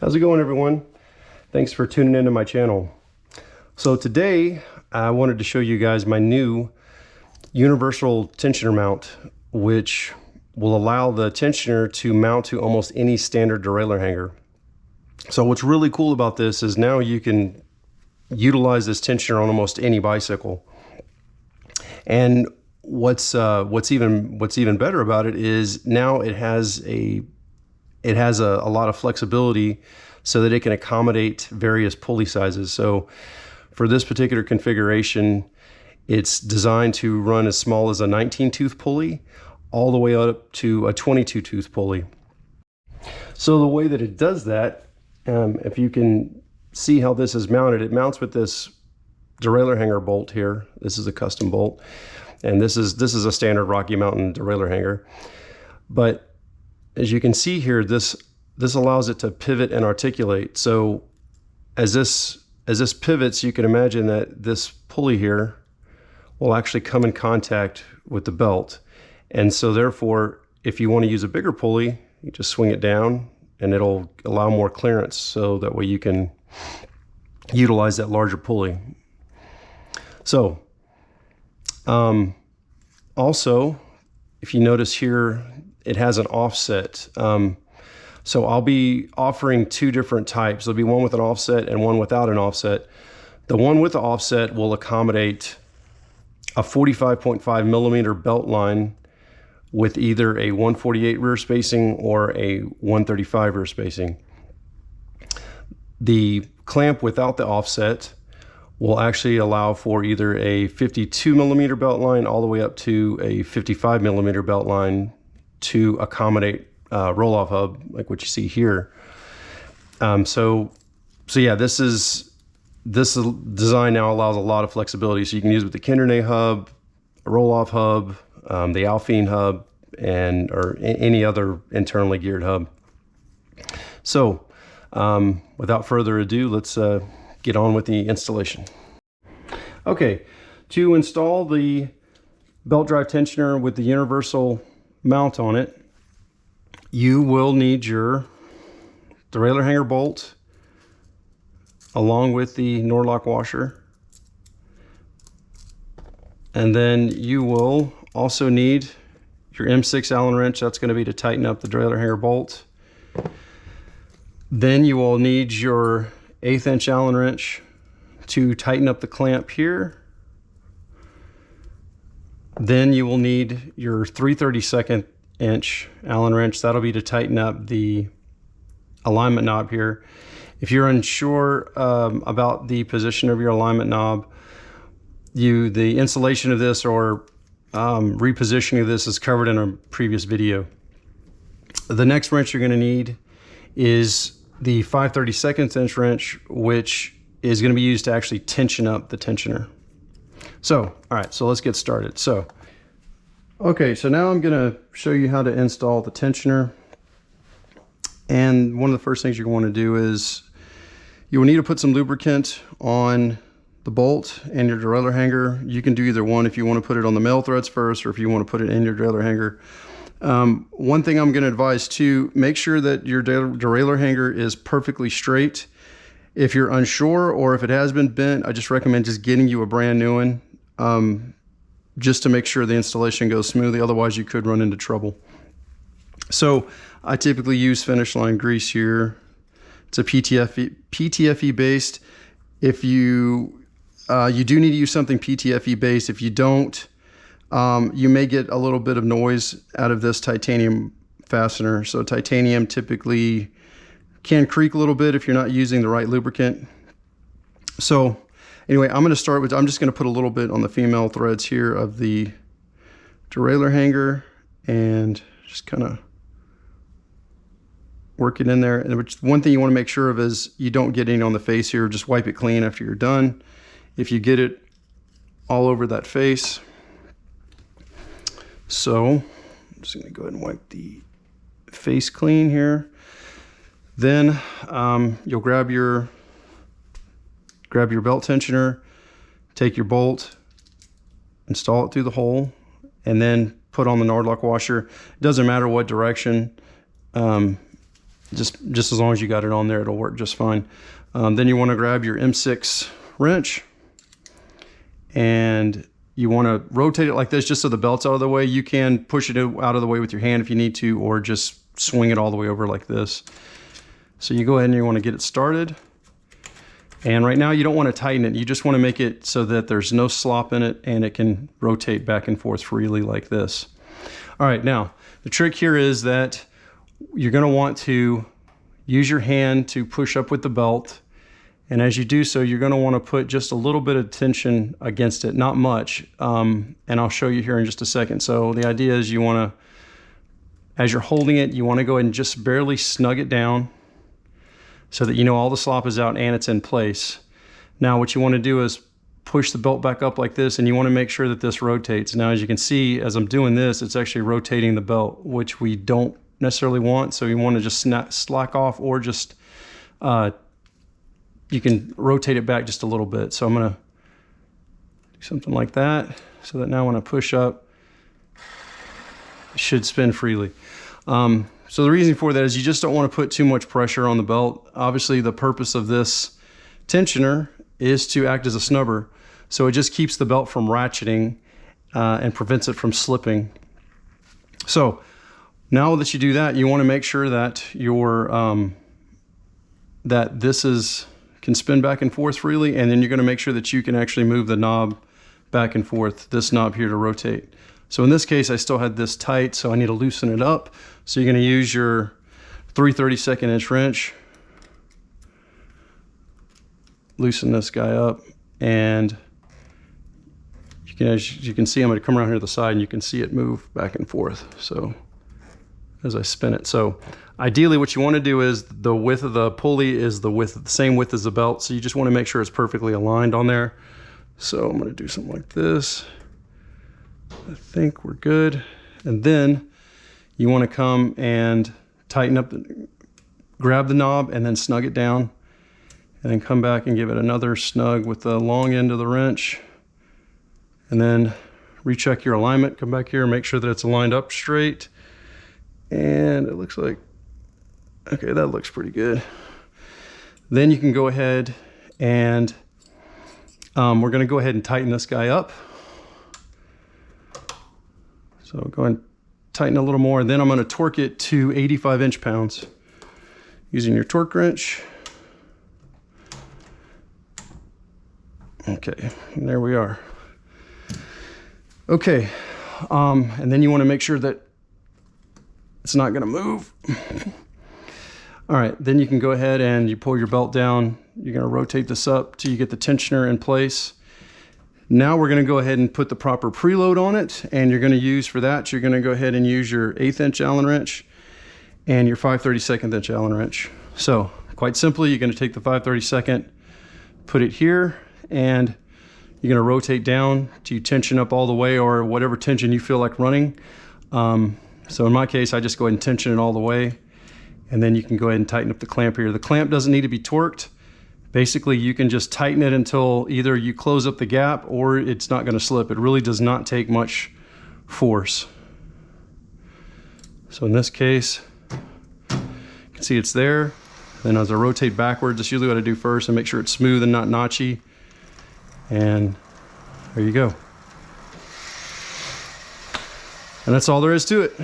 How's it going, everyone? Thanks for tuning into my channel. So today I wanted to show you guys my new universal tensioner mount, which will allow the tensioner to mount to almost any standard derailleur hanger. So what's really cool about this is now you can utilize this tensioner on almost any bicycle. And what's even better about it is now it has a lot of flexibility so that it can accommodate various pulley sizes. So for this particular configuration, it's designed to run as small as a 19-tooth pulley all the way up to a 22-tooth pulley. So the way that it does that, if you can see how this is mounted, it mounts with this derailleur hanger bolt here. This is a custom bolt, and this is a standard Rocky Mountain derailleur hanger. But as you can see here, this allows it to pivot and articulate. So as this pivots, you can imagine that this pulley here will actually come in contact with the belt. And so therefore, if you want to use a bigger pulley, you just swing it down and it'll allow more clearance, so that way you can utilize that larger pulley. So also, if you notice here, it has an offset. So I'll be offering two different types. There'll be one with an offset and one without an offset. The one with the offset will accommodate a 45.5 millimeter belt line with either a 148 rear spacing or a 135 rear spacing. The clamp without the offset will actually allow for either a 52 millimeter belt line all the way up to a 55 millimeter belt line to accommodate roll-off hub, like what you see here. So yeah, this design now allows a lot of flexibility. So you can use it with the Kindernay hub, a roll-off hub, the Alphine hub, or any other internally geared hub. So without further ado, let's get on with the installation. Okay, to install the belt drive tensioner with the universal mount on it, you will need your derailleur hanger bolt along with the Nordlock washer, and then you will also need your M6 Allen wrench. That's going to be to tighten up the derailleur hanger bolt. Then you will need your 1/8 inch Allen wrench to tighten up the clamp here. Then you will need your 3/32 inch Allen wrench. That'll be to tighten up the alignment knob here. If you're unsure about the position of your alignment knob, the installation of this or repositioning of this is covered in a previous video. The next wrench you're going to need is the 5/32 inch wrench, which is going to be used to actually tension up the tensioner. So, all right, so let's get started. Okay, so now I'm going to show you how to install the tensioner. And one of the first things you're going to do is you will need to put some lubricant on the bolt and your derailleur hanger. You can do either one if you want to put it on the male threads first, or if you want to put it in your derailleur hanger. One thing I'm going to advise too, make sure that your derailleur hanger is perfectly straight. If you're unsure or if it has been bent, I just recommend just getting you a brand new one, just to make sure the installation goes smoothly. Otherwise you could run into trouble. So I typically use Finish Line grease here. It's a PTFE based. If you do need to use something PTFE based. If you don't, you may get a little bit of noise out of this titanium fastener. So titanium typically can creak a little bit if you're not using the right lubricant. So anyway, I'm just going to put a little bit on the female threads here of the derailleur hanger and just kind of work it in there. And one thing you want to make sure of is you don't get any on the face here. Just wipe it clean after you're done. If you get it all over that face. So I'm just going to go ahead and wipe the face clean here. Then you'll grab your belt tensioner, take your bolt, install it through the hole, and then put on the Nordlock washer. It doesn't matter what direction. Just as long as you got it on there, it'll work just fine. Then you want to grab your M6 wrench, and you want to rotate it like this just so the belt's out of the way. You can push it out of the way with your hand if you need to, or just swing it all the way over like this. So you go ahead and you want to get it started. And right now you don't want to tighten it. You just want to make it so that there's no slop in it and it can rotate back and forth freely like this. All right, now the trick here is that you're going to want to use your hand to push up with the belt. And as you do so, you're going to want to put just a little bit of tension against it, not much. And I'll show you here in just a second. So the idea is you want to, as you're holding it, you want to go ahead and just barely snug it down so that you know all the slop is out and it's in place. Now what you want to do is push the belt back up like this, and you want to make sure that this rotates. Now as you can see, as I'm doing this, it's actually rotating the belt, which we don't necessarily want. So you want to just slack off, or just you can rotate it back just a little bit. So I'm going to do something like that, so that now when I push up, it should spin freely. So the reason for that is you just don't want to put too much pressure on the belt. Obviously the purpose of this tensioner is to act as a snubber. So it just keeps the belt from ratcheting and prevents it from slipping. So now that you do that, you want to make sure that your that this can spin back and forth freely, and then you're going to make sure that you can actually move the knob back and forth, this knob here, to rotate. So in this case, I still had this tight, so I need to loosen it up. So you're going to use your 3/32 inch wrench, loosen this guy up, and you can, as you can see, I'm going to come around here to the side and you can see it move back and forth. So as I spin it. So ideally what you want to do is the width of the pulley is the same width as the belt. So you just want to make sure it's perfectly aligned on there. So I'm going to do something like this. I think we're good. And then you want to come and tighten up, grab the knob and then snug it down, and then come back and give it another snug with the long end of the wrench, and then recheck your alignment. Come back here and make sure that it's aligned up straight. And it looks like, okay, that looks pretty good. Then you can go ahead and we're going to go ahead and tighten this guy up. So go ahead and tighten a little more, and then I'm going to torque it to 85 inch-pounds using your torque wrench. Okay, and there we are. Okay, and then you want to make sure that it's not going to move. All right, then you can go ahead and you pull your belt down. You're going to rotate this up till you get the tensioner in place. Now we're going to go ahead and put the proper preload on it, and you're going to use, for that, you're going to go ahead and use your 1/8 inch Allen wrench and your 5/32 inch Allen wrench. So quite simply, you're going to take the 5/32, put it here, and you're going to rotate down till you tension up all the way, or whatever tension you feel like running. So in my case, I just go ahead and tension it all the way, and then you can go ahead and tighten up the clamp here. The clamp doesn't need to be torqued. Basically, you can just tighten it until either you close up the gap or it's not going to slip. It really does not take much force. So in this case, you can see it's there. Then as I rotate backwards, that's usually what I do first, and make sure it's smooth and not notchy. And there you go. And that's all there is to it.